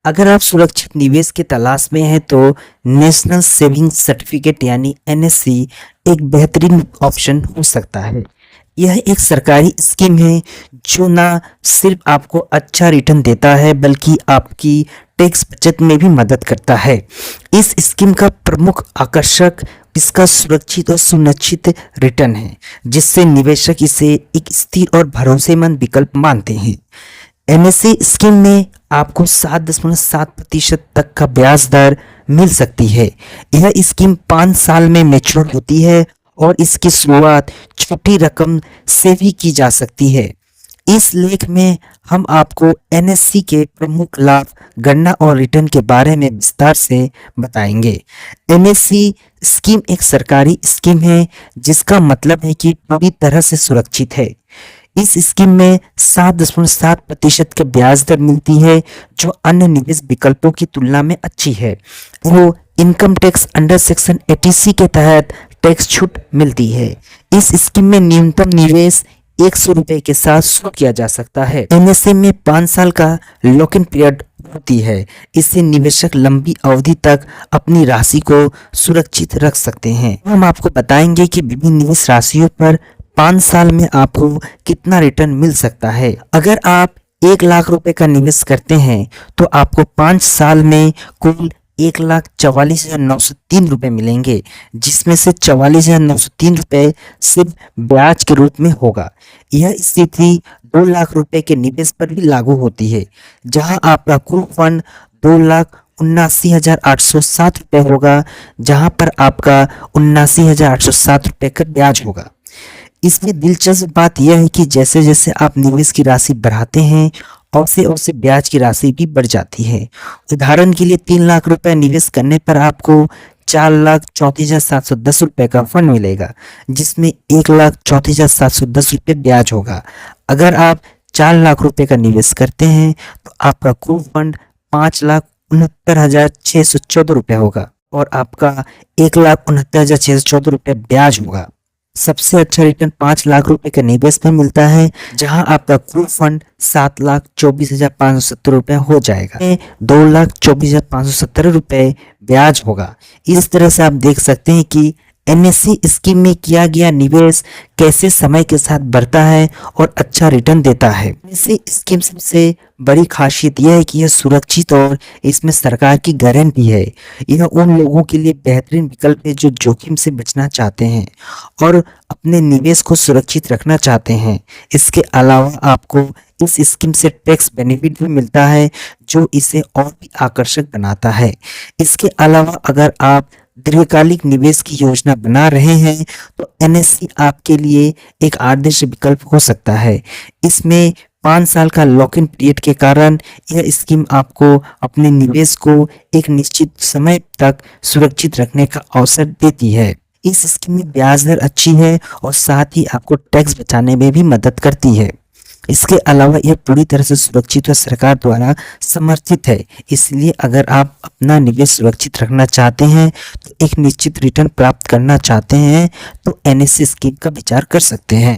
अगर आप सुरक्षित निवेश की तलाश में हैं तो नेशनल सेविंग सर्टिफिकेट यानी एनएससी एक बेहतरीन ऑप्शन हो सकता है। यह एक सरकारी स्कीम है जो ना सिर्फ आपको अच्छा रिटर्न देता है बल्कि आपकी टैक्स बचत में भी मदद करता है। इस स्कीम का प्रमुख आकर्षक इसका सुरक्षित और सुनिश्चित रिटर्न है, जिससे निवेशक इसे एक स्थिर और भरोसेमंद विकल्प मानते हैं। एनएससी स्कीम में आपको 7.7% तक का ब्याज दर मिल सकती है। यह स्कीम 5 साल में मैच्योर होती है और इसकी शुरुआत छोटी रकम से भी की जा सकती है। इस लेख में हम आपको एनएससी के प्रमुख लाभ, गणना और रिटर्न के बारे में विस्तार से बताएंगे। एनएससी स्कीम एक सरकारी स्कीम है जिसका मतलब है कि पूरी तरह से सुरक्षित है। इस स्कीम में 7.7% के ब्याज दर मिलती है जो अन्य निवेश विकल्पों की तुलना में अच्छी है। वो income tax under section 80C के तहत टैक्स छूट मिलती है। इस स्कीम में न्यूनतम निवेश 100 रुपए के साथ शुरू किया जा सकता है। एनएसए में 5 साल का लॉक इन पीरियड होती है। इससे निवेशक लंबी अवधि तक अपनी राशि को सुरक्षित रख सकते हैं। हम आपको बताएंगे कि विभिन्न निवेश राशियों पर 5 साल में आपको कितना रिटर्न मिल सकता है। अगर आप 1 लाख रुपए का निवेश करते हैं तो आपको 5 साल में कुल 1,44,903 रुपए मिलेंगे, जिसमें से 44,903 रुपए सिर्फ ब्याज के रूप में होगा। यह स्थिति 2 लाख रुपए के निवेश पर भी लागू होती है, जहां आपका कुल फंड 2,79,807 रुपए होगा, जहां पर आपका 79,807 रुपए का ब्याज होगा। इसमें दिलचस्प बात यह है कि जैसे जैसे आप निवेश की राशि बढ़ाते हैं वैसे वैसे ब्याज की राशि भी बढ़ जाती है। उदाहरण के लिए 3 लाख रुपए निवेश करने पर आपको 4,34,710 रुपए का फंड मिलेगा, जिसमें 1,34,710 रुपए ब्याज होगा। अगर आप 4 लाख रुपए का निवेश करते हैं तो आपका कुल फंड 5,69,614 रुपए होगा और आपका 1,69,614 रुपए ब्याज होगा। सबसे अच्छा रिटर्न 5 लाख रुपए के निवेश पर मिलता है, जहां आपका कुल फंड 7,24,570 रुपए हो जाएगा। 2,24,570 रुपए ब्याज होगा। इस तरह से आप देख सकते हैं कि एनएससी स्कीम में किया गया निवेश कैसे समय के साथ बढ़ता है और अच्छा रिटर्न देता है। एनएससी स्कीम सबसे बड़ी खासियत यह है कि यह सुरक्षित और इसमें सरकार की गारंटी है। यह उन लोगों के लिए बेहतरीन विकल्प है जो जोखिम से बचना चाहते हैं और अपने निवेश को सुरक्षित रखना चाहते हैं। इसके अलावा आपको इस स्कीम से टैक्स बेनिफिट भी मिलता है जो इसे और भी आकर्षक बनाता है। इसके अलावा अगर आप दीर्घकालिक निवेश की योजना बना रहे हैं तो एनएससी आपके लिए एक आदर्श विकल्प हो सकता है। इसमें 5 साल का लॉक इन पीरियड के कारण यह स्कीम आपको अपने निवेश को एक निश्चित समय तक सुरक्षित रखने का अवसर देती है। इस स्कीम में ब्याज दर अच्छी है और साथ ही आपको टैक्स बचाने में भी मदद करती है। इसके अलावा यह पूरी तरह से सुरक्षित और सरकार द्वारा समर्थित है। इसलिए अगर आप अपना निवेश सुरक्षित रखना चाहते हैं तो एक निश्चित रिटर्न प्राप्त करना चाहते हैं तो एनएससी स्कीम का विचार कर सकते हैं।